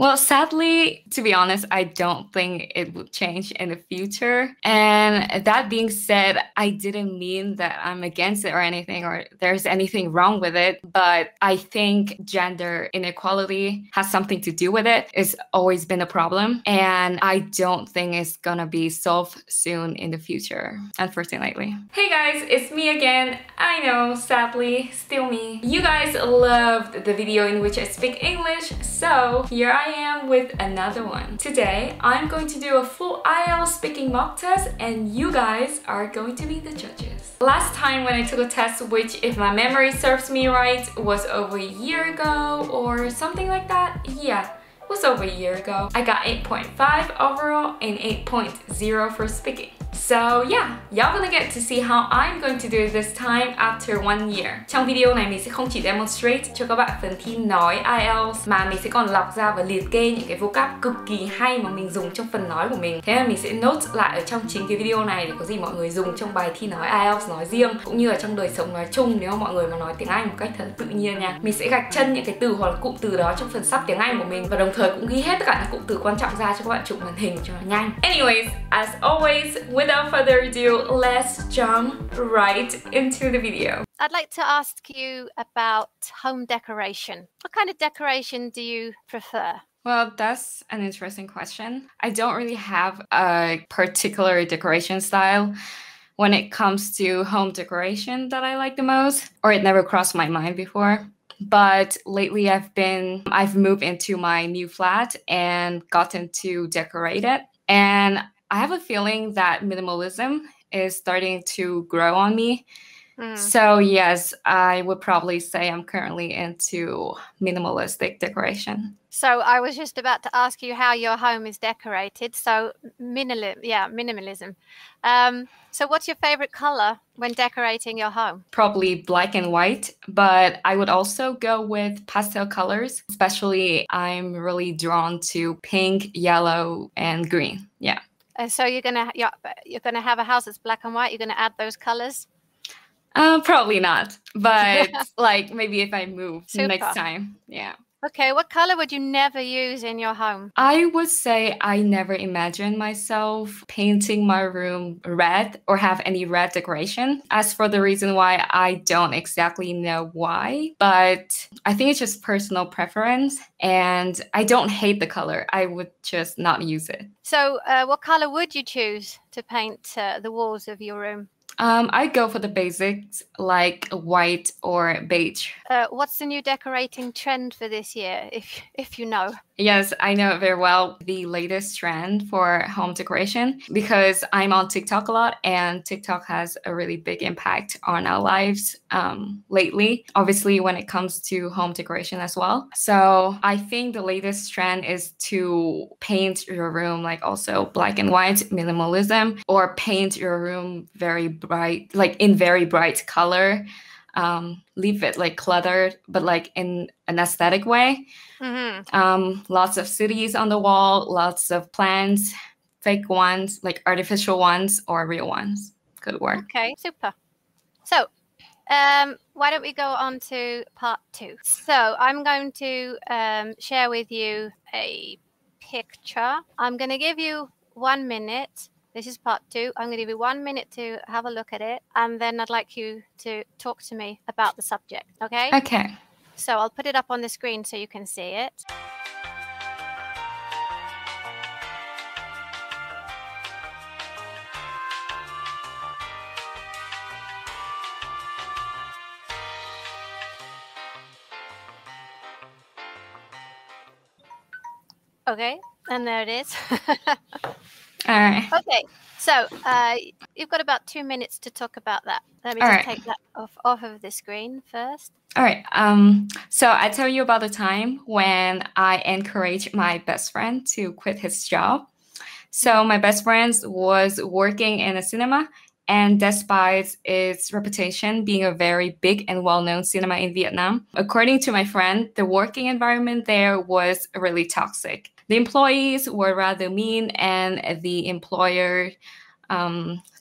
Well, sadly, to be honest, I don't think it will change in the future. And that being said, I didn't mean that I'm against it or anything, or there's anything wrong with it. But I think gender inequality has something to do with it. It's always been a problem. And I don't think it's gonna be solved soon in the future, unfortunately. Hey guys, it's me again. I know, sadly, still me. You guys loved the video in which I speak English, so here I am with another one. Today, I'm going to do a full IELTS speaking mock test and you guys are going to be the judges. Last time when I took a test, which if my memory serves me right, was over a year ago or something like that. Yeah, it was over a year ago. I got 8.5 overall and 8.0 for speaking. So yeah, y'all gonna get to see how I'm going to do it this time after 1 year. Trong video này mình sẽ không chỉ demonstrate cho các bạn phần thi nói IELTS mà mình sẽ còn lọc ra và liệt kê những cái vocab cực kỳ hay mà mình dùng trong phần nói của mình. Thế là mình sẽ note lại ở trong chính cái video này để có gì mọi người dùng trong bài thi nói IELTS nói riêng cũng như ở trong đời sống nói chung nếu mà mọi người mà nói tiếng Anh một cách thật tự nhiên nha. Mình sẽ gạch chân những cái từ hoặc là cụm từ đó trong phần sắp tiếng Anh của mình và đồng thời cũng ghi hết tất cả những cụm từ quan trọng ra cho các bạn chụp màn hình cho nó nhanh. Anyways, as always, without further ado, let's jump right into the video. I'd like to ask you about home decoration. What kind of decoration do you prefer? Well, that's an interesting question. I don't really have a particular decoration style when it comes to home decoration that I like the most, or it never crossed my mind before. But lately I've moved into my new flat and gotten to decorate it. And I have a feeling that minimalism is starting to grow on me. So yes, I would probably say I'm currently into minimalistic decoration. So I was just about to ask you how your home is decorated. So minimalism. So what's your favorite color when decorating your home? Probably black and white, but I would also go with pastel colors. Especially I'm really drawn to pink, yellow, and green. Yeah. So you're gonna have a house that's black and white. You're gonna add those colors. Probably not, but like maybe if I move Super. Next time. Yeah. Okay, what color would you never use in your home? I would say I never imagined myself painting my room red or have any red decoration. As for the reason why, I don't exactly know why, but I think it's just personal preference and I don't hate the color. I would just not use it. So what color would you choose to paint the walls of your room? I go for the basics like white or beige. What's the new decorating trend for this year, if you know? Yes, I know it very well. The latest trend for home decoration, because I'm on TikTok a lot and TikTok has a really big impact on our lives lately, obviously when it comes to home decoration as well. So I think the latest trend is to paint your room like also black and white, minimalism, or paint your room very bright, like in very bright color. Leave it like cluttered, but like in an aesthetic way. Lots of cities on the wall, lots of plants, fake ones, like artificial ones or real ones. Good work. Okay, super. So why don't we go on to part 2? So I'm going to share with you a picture. I'm going to give you 1 minute. This is part 2. I'm going to give you 1 minute to have a look at it. And then I'd like you to talk to me about the subject. Okay? Okay. So I'll put it up on the screen so you can see it. Okay, and there it is. All right. Okay, so you've got about 2 minutes to talk about that. Let me just take that off of the screen first. All right. So I tell you about the time when I encouraged my best friend to quit his job. So my best friend was working in a cinema, and despite its reputation being a very big and well-known cinema in Vietnam, according to my friend, the working environment there was really toxic. The employees were rather mean, and the employer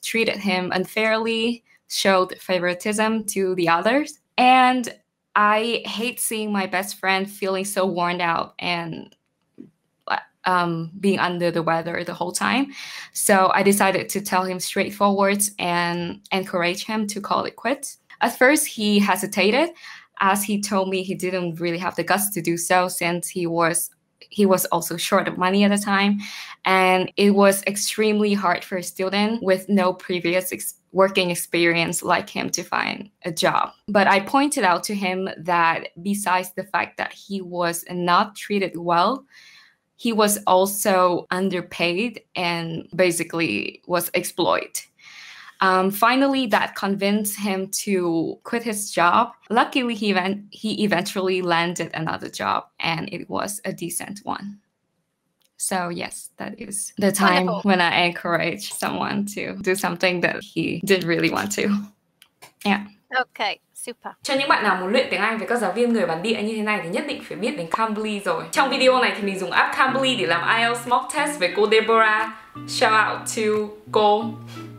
treated him unfairly, showed favoritism to the others. And I hate seeing my best friend feeling so worn out and being under the weather the whole time. So I decided to tell him straightforward and encourage him to call it quits. At first, he hesitated, as he told me he didn't really have the guts to do so, since he was also short of money at the time, and it was extremely hard for a student with no previous working experience like him to find a job. But I pointed out to him that besides the fact that he was not treated well, he was also underpaid and basically was exploited. Finally, that convinced him to quit his job. Luckily, he eventually landed another job, and it was a decent one. So yes, that is the time when I encourage someone to do something that he didn't really want to. Yeah. Okay, super. Cho những bạn nào muốn luyện tiếng Anh với các giáo viên người bản địa như thế này thì nhất định phải biết đến Cambly rồi. Trong video này thì mình dùng app Cambly để làm IELTS mock test với cô Deborah. Shout out to cô.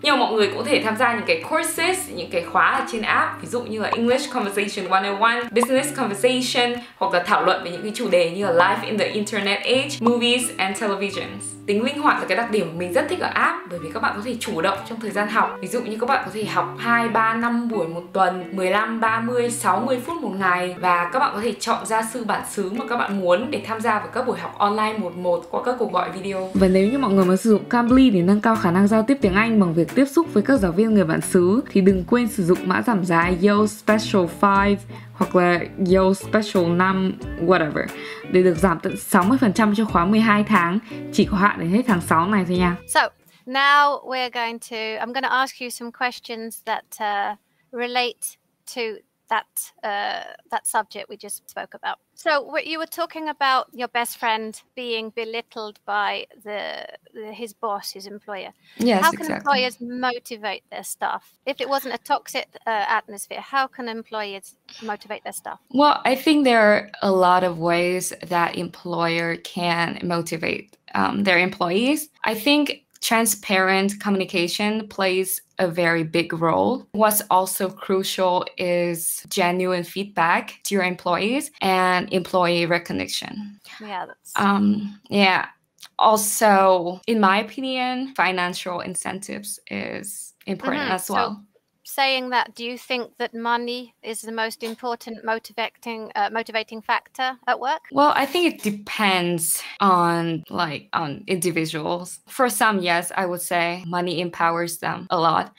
Nhưng mà mọi người cũng có thể tham gia những cái courses, những cái khóa ở trên app, ví dụ như là English Conversation 101, Business Conversation, hoặc là thảo luận về những cái chủ đề như là Life in the Internet Age, Movies and Televisions. Tính linh hoạt là cái đặc điểm của mình rất thích ở app, bởi vì các bạn có thể chủ động trong thời gian học. Ví dụ như các bạn có thể học 2, 3, 5 buổi một tuần, 15, 30, 60 phút một ngày, và các bạn có thể chọn gia sư bản xứ mà các bạn muốn để tham gia vào các buổi học online 1-1 qua các cuộc gọi video. Và nếu như mọi người muốn sử dụng Cambly để nâng cao khả năng giao tiếp tiếng Anh bằng việc tiếp xúc với các giáo viên người bản xứ thì đừng quên sử dụng mã giảm giá Yo Special 5 hoặc là Yo Special 5 whatever để được giảm tận 60% cho khóa 12 tháng, chỉ có hạn đến hết tháng 6 này thôi nha. So, now I'm going to ask you some questions that relate to that subject we just spoke about. So you were talking about your best friend being belittled by his boss, his employer. Yes, how can exactly. employers motivate their staff? If it wasn't a toxic atmosphere, how can employers motivate their staff? Well, I think there are a lot of ways that employer can motivate their employees. I think transparent communication plays a very big role. What's also crucial is genuine feedback to your employees and employee recognition. Yeah, that's yeah. Also, in my opinion, financial incentives is important as well. So, saying that, do you think that money is the most important motivating factor at work? Well, I think it depends on individuals. For some, yes, I would say money empowers them a lot.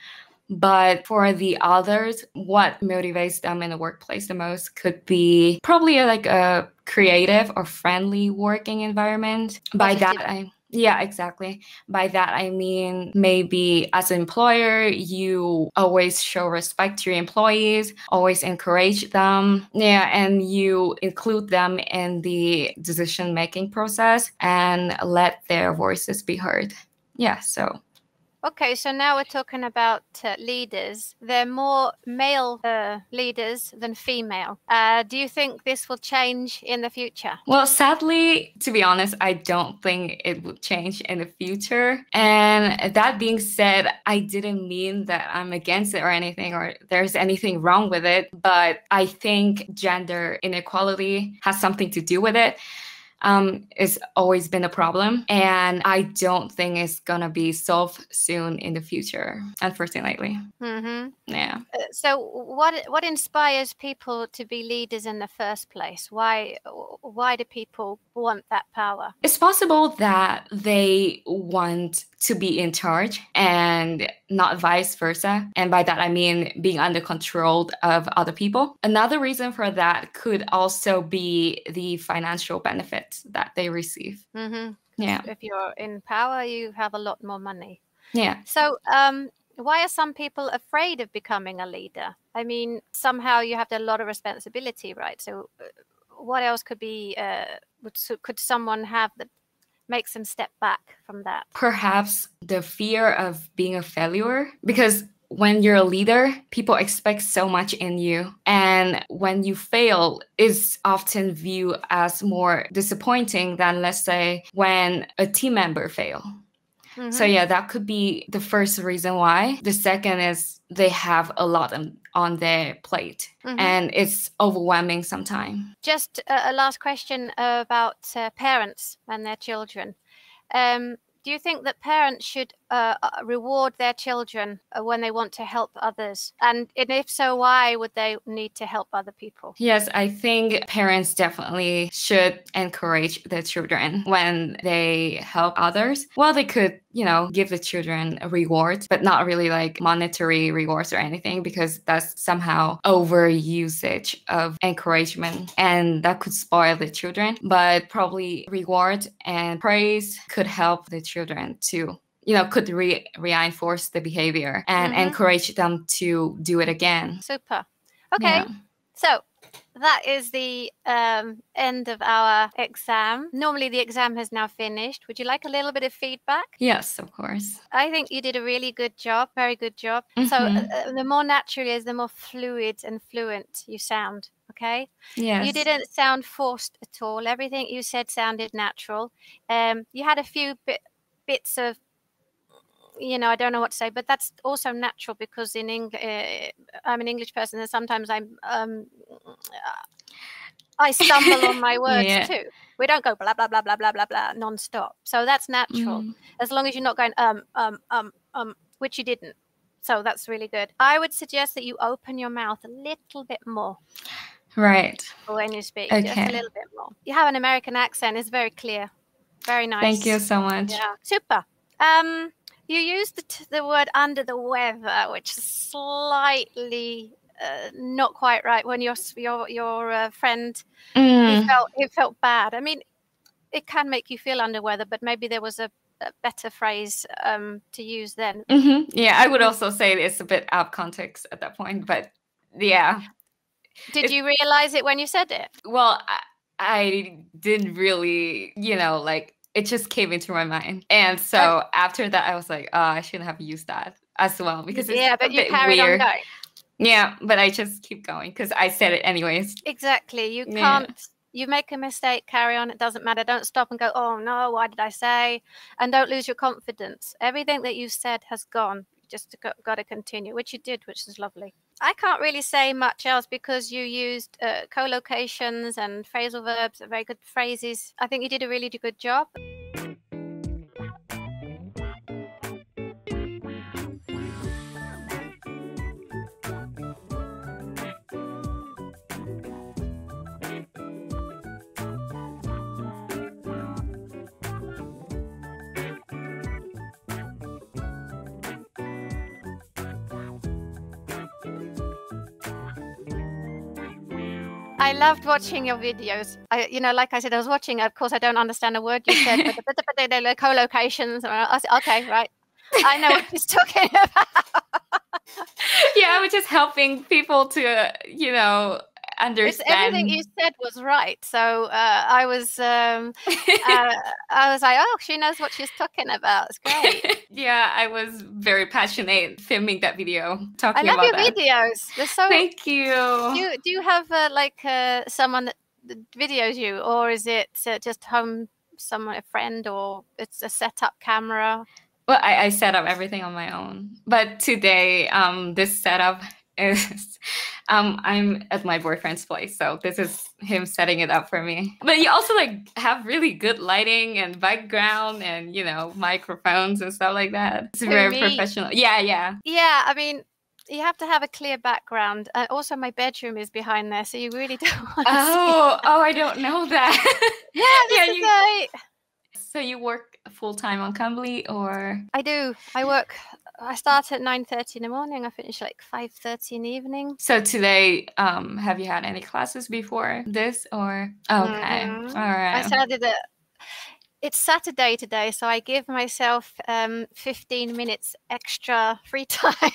But for the others, what motivates them in the workplace the most could be probably a creative or friendly working environment. By that, yeah, exactly. By that, I mean, maybe as an employer, you always show respect to your employees, always encourage them. Yeah, and you include them in the decision-making process and let their voices be heard. Yeah, so. Okay, so now we're talking about leaders. They're more male leaders than female. Do you think this will change in the future? Well, sadly, to be honest, I don't think it will change in the future. And that being said, I didn't mean that I'm against it or anything, or there's anything wrong with it. But I think gender inequality has something to do with it. It's always been a problem, and I don't think it's gonna be solved soon in the future, unfortunately. Mm-hmm. Yeah. So what inspires people to be leaders in the first place? Why do people want that power? It's possible that they want to be in charge and not vice versa. And by that, I mean being under control of other people. Another reason for that could also be the financial benefits that they receive. Mm-hmm. Yeah. If you're in power, you have a lot more money. Yeah. So why are some people afraid of becoming a leader? I mean, somehow you have a lot of responsibility, right? So what else could be, could someone have that makes them step back from that? Perhaps the fear of being a failure, because when you're a leader, people expect so much in you. And when you fail, it's often viewed as more disappointing than, let's say, when a team member fails. So yeah, that could be the first reason why. The second is they have a lot on their plate, and it's overwhelming sometimes. Just a last question about parents and their children. Do you think that parents should reward their children when they want to help others? And if so, why would they need to help other people? Yes, I think parents definitely should encourage their children when they help others. Well, they could, give the children a reward, but not really like monetary rewards or anything, because that's somehow overusage of encouragement and that could spoil the children. But probably reward and praise could help the children to could reinforce the behavior and encourage them to do it again. Super. Okay. Yeah. So that is the end of our exam. Normally the exam has now finished. Would you like a little bit of feedback? Yes, of course. I think you did a really good job, very good job. So the more natural is, the more fluid and fluent you sound. Okay? Yes. You didn't sound forced at all. Everything you said sounded natural. You had a few bits of, I don't know what to say, but that's also natural because I'm an English person, and sometimes I stumble on my words too. We don't go blah blah blah blah blah blah blah non-stop. So that's natural, as long as you're not going which you didn't. So that's really good. I would suggest that you open your mouth a little bit more. Right. When you speak, okay. Just a little bit more. You have an American accent. It's very clear. Very nice. Thank you so much. Yeah. Super. You used the word under the weather, which is slightly not quite right. When your friend he felt bad. I mean, it can make you feel under weather, but maybe there was a better phrase to use then. Yeah, I would also say it's a bit out of context at that point, but yeah. Did you realize it when you said it? Well, I didn't really, it just came into my mind. And so after that, I was like, oh, I shouldn't have used that as well, because it's but a you bit carried weird. on going. Yeah, but I just keep going because I said it anyways. Exactly. You can't, you make a mistake, carry on. It doesn't matter. Don't stop and go, oh no, why did I say? And don't lose your confidence. Everything that you said has gone. Just got to continue, which you did, which is lovely. I can't really say much else because you used collocations and phrasal verbs, very good phrases. I think you did a really good job. I loved watching your videos. Like I said, I was watching. Of course, I don't understand a word you said, but the co-locations. I said, okay, right. I know what he's talking about. Yeah, I was just helping people to, understand. Everything you said was right. So I was like, oh, she knows what she's talking about. It's great. Yeah, I was very passionate filming that video, talking about that. I love your videos. They're so. Thank you. Do you have someone that videos you, or is it just a friend, or it's a set-up camera? Well, I set up everything on my own. But today, this setup is I'm at my boyfriend's place, so this is him setting it up for me. But you also have really good lighting and background and microphones and stuff like that. It's very professional. Yeah. I mean, you have to have a clear background. Also, my bedroom is behind there, so you really don't want to see. Oh, I don't know that. Yeah, So you work full-time on Cambly, or? I do. I start at 9:30 in the morning. I finish 5:30 in the evening. So today, have you had any classes before this, or? Okay, all right. I started it's Saturday today, so I give myself 15 minutes extra free time.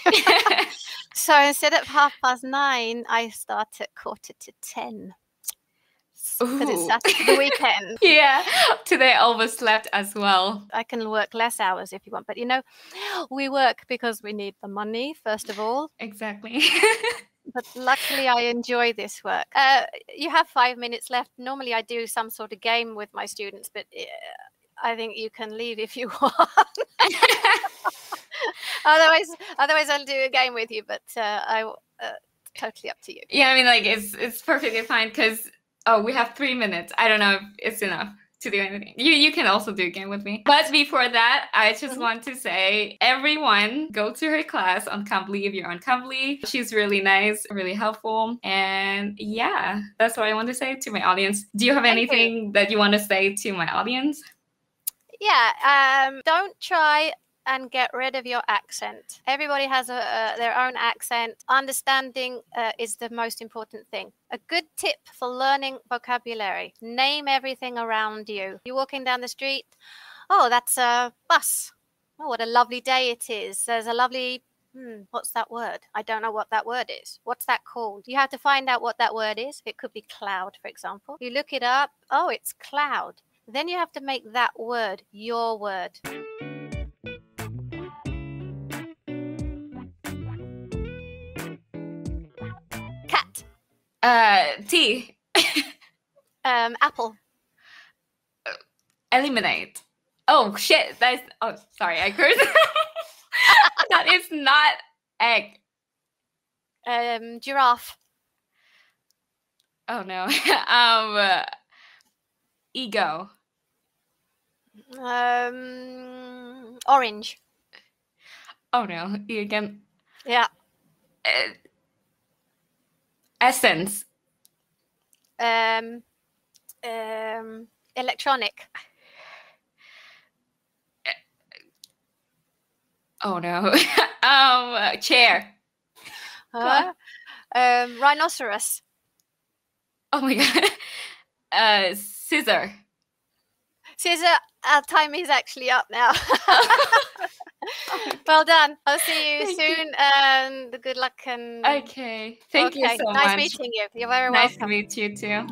So instead of 9:30, I start at 10:15. Because it's Saturday, the weekend. Yeah, today I overslept as well. I can work less hours if you want, but we work because we need the money, first of all. Exactly. But luckily I enjoy this work. You have 5 minutes left. Normally I do some sort of game with my students, but I think you can leave if you want. Otherwise, I'll do a game with you. But totally up to you. Yeah, I mean, like it's perfectly fine because we have 3 minutes. I don't know if it's enough to do anything. You can also do a game with me. But before that, I just want to say, everyone go to her class on Cambly if you're on Cambly. She's really nice, really helpful. And yeah, that's what I want to say to my audience. Do you have anything that you want to say to my audience? Yeah, don't try and get rid of your accent. Everybody has their own accent. Understanding is the most important thing. A good tip for learning vocabulary: name everything around you. You're walking down the street. Oh, that's a bus. Oh, what a lovely day it is. There's a lovely, what's that word? I don't know what that word is. What's that called? You have to find out what that word is. It could be cloud, for example. You look it up. Oh, it's cloud. Then you have to make that word your word. Cat. Tea. Apple. Eliminate. Oh shit! Oh, sorry, I cursed. That is not egg. Giraffe. Oh no. Ego. Orange. Oh no, you again. Yeah. Essence. Electronic. Oh no. Chair. Rhinoceros. Oh my god. Scissor. Scissor. Our time is actually up now. Well done. I'll see you soon, and good luck. And okay. Thank you so much. Nice meeting you. You're very welcome. Nice to meet you too.